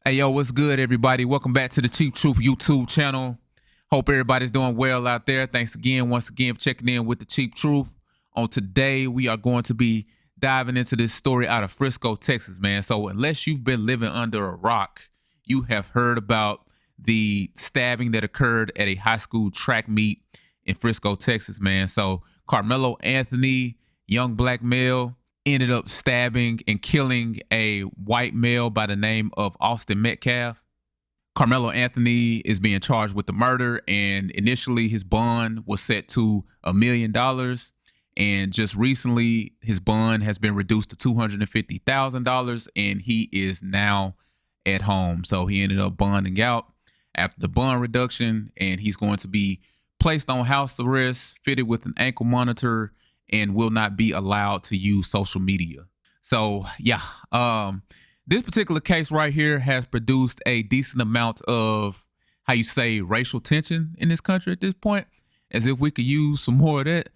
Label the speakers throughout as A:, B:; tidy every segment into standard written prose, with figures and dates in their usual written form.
A: Hey, yo, what's good, everybody? Welcome back to the Cheap Truth YouTube channel. Hope everybody's doing well out there. Thanks again, once again, for checking in with the Cheap Truth. On today, we are going to be diving into this story out of Frisco, Texas, man. So unless you've been living under a rock, you have heard about the stabbing that occurred at a high school track meet in Frisco, Texas, man. So Karmelo Anthony, young black male, ended up stabbing and killing a white male by the name of Austin Metcalf. Karmelo Anthony is being charged with the murder, and initially his bond was set to $1 million. And just recently, his bond has been reduced to $250,000, and he is now at home. So he ended up bonding out after the bond reduction, and he's going to be placed on house arrest, fitted with an ankle monitor, and will not be allowed to use social media. So yeah, this particular case right here has produced a decent amount of, how you say, racial tension in this country at this point, as if we could use some more of that.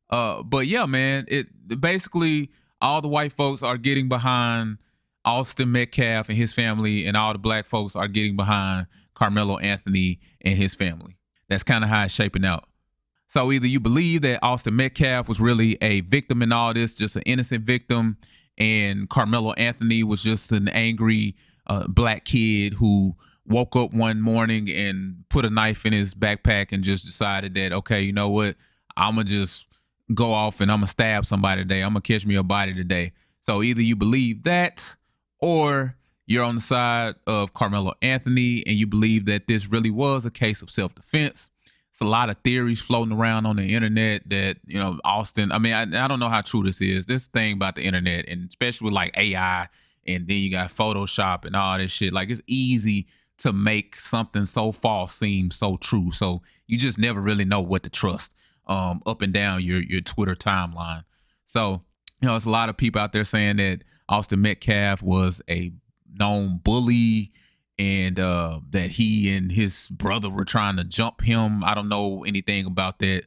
A: But yeah, man, it basically all the white folks are getting behind Austin Metcalf and his family, and all the black folks are getting behind Karmelo Anthony and his family. That's kind of how it's shaping out. So either you believe that Austin Metcalf was really a victim in all this, just an innocent victim, and Karmelo Anthony was just an angry black kid who woke up one morning and put a knife in his backpack and just decided that, okay, you know what, I'm going to just go off and I'm going to stab somebody today. I'm going to catch me a body today. So either you believe that, or you're on the side of Karmelo Anthony and you believe that this really was a case of self-defense. It's a lot of theories floating around on the internet that, you know, Austin, I mean, I don't know how true this is. This thing about the internet, and especially with like AI, and then you got Photoshop and all this shit. Like, it's easy to make something so false seem so true. So you just never really know what to trust up and down your Twitter timeline. So, you know, it's a lot of people out there saying that Austin Metcalf was a known bully, and that he and his brother were trying to jump him. I don't know anything about that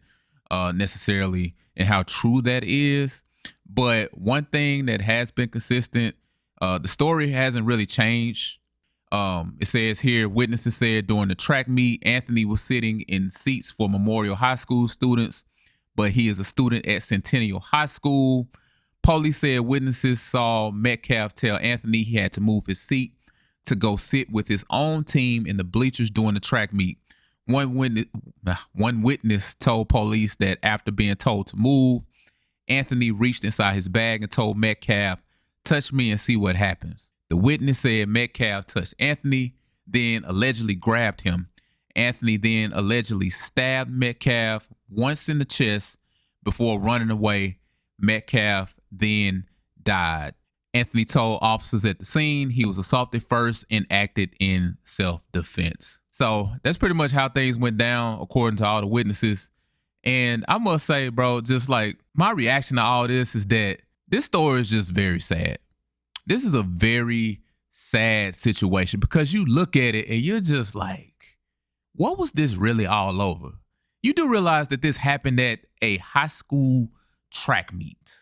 A: necessarily and how true that is. But one thing that has been consistent, the story hasn't really changed. It says here, witnesses said during the track meet, Anthony was sitting in seats for Memorial High School students, but he is a student at Centennial High School. Police said witnesses saw Metcalf tell Anthony he had to move his seat to go sit with his own team in the bleachers during the track meet. One witness told police that after being told to move, Anthony reached inside his bag and told Metcalf, "Touch me and see what happens." The witness said Metcalf touched Anthony, then allegedly grabbed him. Anthony then allegedly stabbed Metcalf once in the chest before running away. Metcalf then died. Anthony told officers at the scene he was assaulted first and acted in self-defense. So that's pretty much how things went down, according to all the witnesses. And I must say, bro, just like my reaction to all this is that this story is just very sad. This is a very sad situation because you look at it and you're just like, what was this really all over? You do realize that this happened at a high school track meet.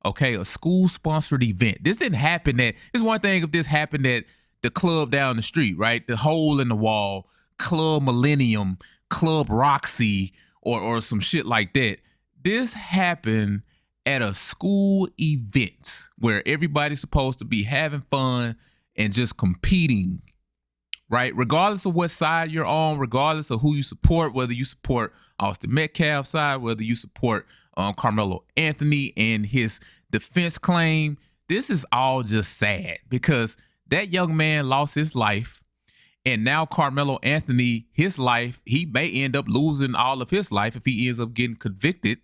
A: Okay, a school-sponsored event. This didn't happen at, it's one thing if this happened at the club down the street, right? The Hole in the Wall, Club Millennium, Club Roxy, or some shit like that. This happened at a school event where everybody's supposed to be having fun and just competing, right? Regardless of what side you're on, regardless of who you support, whether you support Austin Metcalf's side, whether you support Karmelo Anthony and his defense claim, this is all just sad because that young man lost his life, and now Karmelo Anthony, his life, he may end up losing all of his life if he ends up getting convicted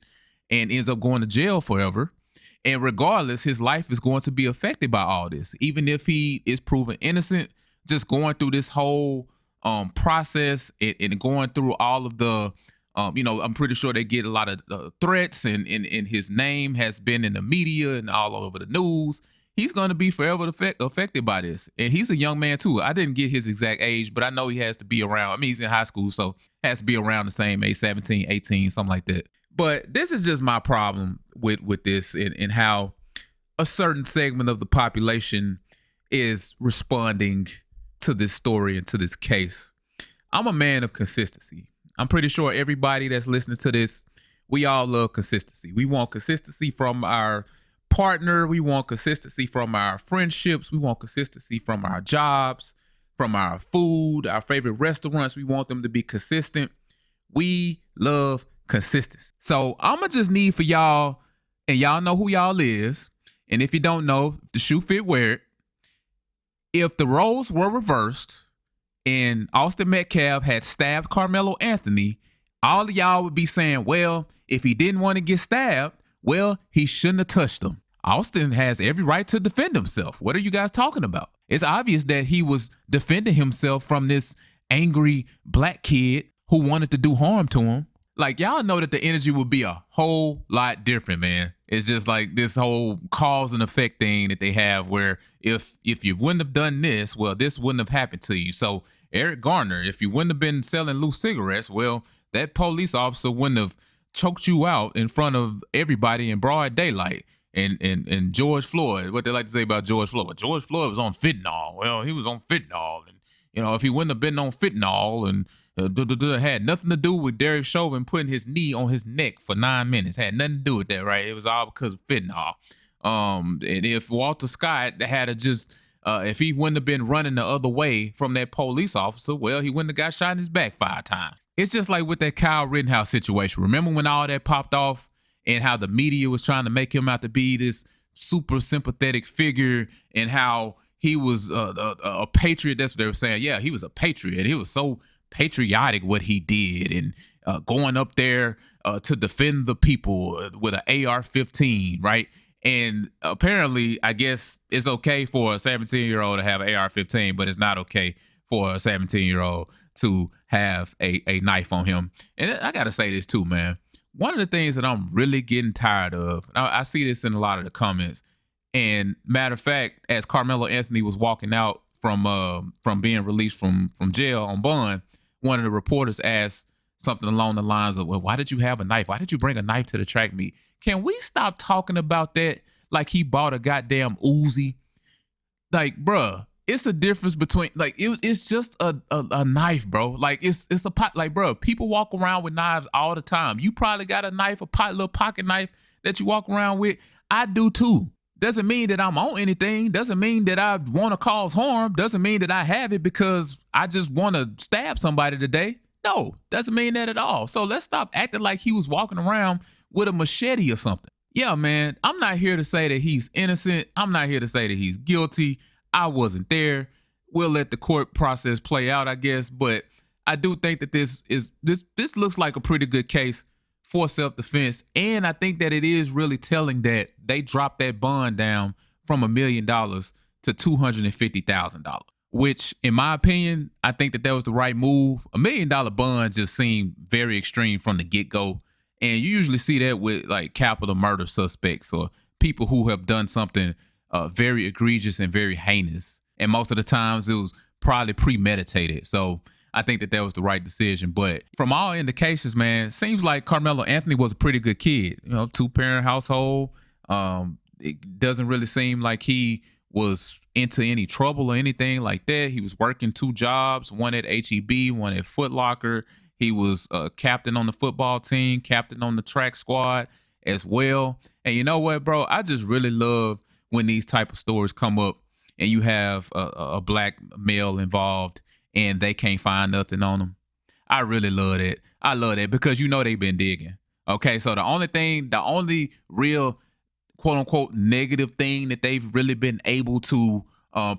A: and ends up going to jail forever. And regardless, his life is going to be affected by all this, even if he is proven innocent. Just going through this whole process and going through all of the you know, I'm pretty sure they get a lot of threats, and his name has been in the media and all over the news. He's going to be forever affected by this. And he's a young man too. I didn't get his exact age, but I know he has to be around. I mean, he's in high school, so has to be around the same age, 17, 18, something like that. But this is just my problem with this and how a certain segment of the population is responding to this story and to this case, I'm a man of consistency. I'm pretty sure everybody that's listening to this, we all love consistency. We want consistency from our partner. We want consistency from our friendships. We want consistency from our jobs, from our food, our favorite restaurants. We want them to be consistent. We love consistency. So I'm going to just need for y'all, and y'all know who y'all is. And if you don't know, the shoe fit, wear it. If the roles were reversed and Austin Metcalf had stabbed Karmelo Anthony, all of y'all would be saying, well, if he didn't want to get stabbed, well, he shouldn't have touched him. Austin has every right to defend himself. What are you guys talking about? It's obvious that he was defending himself from this angry black kid who wanted to do harm to him. Like, y'all know that the energy would be a whole lot different, man. It's just like this whole cause and effect thing that they have where if you wouldn't have done this, well, this wouldn't have happened to you. So Eric Garner, if you wouldn't have been selling loose cigarettes, well, that police officer wouldn't have choked you out in front of everybody in broad daylight. And George Floyd, what they like to say about George Floyd, well, George Floyd was on fentanyl. Well, he was on fentanyl. And, you know, if he wouldn't have been on fentanyl and had nothing to do with Derek Chauvin putting his knee on his neck for 9 minutes, had nothing to do with that, right? It was all because of fentanyl. And if Walter Scott had just, if he wouldn't have been running the other way from that police officer, well, he wouldn't have got shot in his back 5 times. It's just like with that Kyle Rittenhouse situation. Remember when all that popped off and how the media was trying to make him out to be this super sympathetic figure and how he was a patriot? That's what they were saying. Yeah, he was a patriot. He was so patriotic what he did and going up there to defend the people with an AR-15, right? And apparently, I guess it's okay for a 17-year-old to have an AR-15, but it's not okay for a 17-year-old to have a knife on him. And I got to say this too, man. One of the things that I'm really getting tired of, I see this in a lot of the comments, and matter of fact, as Karmelo Anthony was walking out from being released from jail on bond, one of the reporters asked something along the lines of, well, why did you have a knife? Why did you bring a knife to the track meet? Can we stop talking about that like he bought a goddamn Uzi? Like, bruh, it's a difference between, like, it's just a knife, bro. Like, it's a pot. Like, bro, people walk around with knives all the time. You probably got a knife, little pocket knife that you walk around with. I do too. Doesn't mean that I'm on anything. Doesn't mean that I want to cause harm. Doesn't mean that I have it because I just want to stab somebody today. No, doesn't mean that at all. So let's stop acting like he was walking around with a machete or something. Yeah, man, I'm not here to say that he's innocent. I'm not here to say that he's guilty. I wasn't there. We'll let the court process play out, I guess. But I do think that this looks like a pretty good case for self-defense. And I think that it is really telling that they dropped that bond down from $1 million to $250,000, which in my opinion, I think that was the right move. $1 million bond just seemed very extreme from the get-go. And you usually see that with like capital murder suspects or people who have done something very egregious and very heinous. And most of the times it was probably premeditated. So I think that was the right decision. But from all indications, man, seems like Karmelo Anthony was a pretty good kid. You know, 2-parent household. It doesn't really seem like he was into any trouble or anything like that. He was working 2 jobs, one at HEB, one at Foot Locker. He was captain on the football team, captain on the track squad as well. And you know what, bro? I just really love when these type of stories come up and you have a black male involved and they can't find nothing on them. I really love that. I love that because you know they've been digging. Okay, so the only real quote unquote negative thing that they've really been able to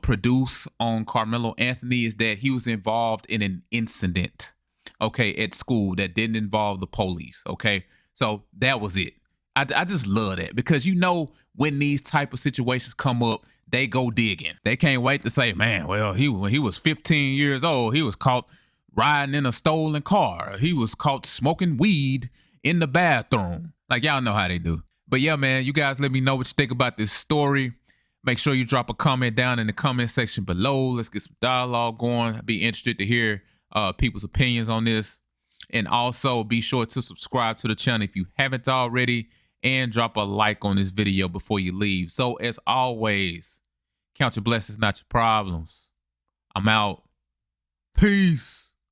A: produce on Karmelo Anthony is that he was involved in an incident, okay, at school that didn't involve the police. Okay, so that was it. I just love that because you know when these type of situations come up, they go digging. They can't wait to say, man, well, when he was 15 years old, he was caught riding in a stolen car. He was caught smoking weed in the bathroom. Like, y'all know how they do. But yeah, man, you guys let me know what you think about this story. Make sure you drop a comment down in the comment section below. Let's get some dialogue going. I'd be interested to hear people's opinions on this. And also be sure to subscribe to the channel if you haven't already, and drop a like on this video before you leave. So as always, count your blessings, not your problems. I'm out. Peace.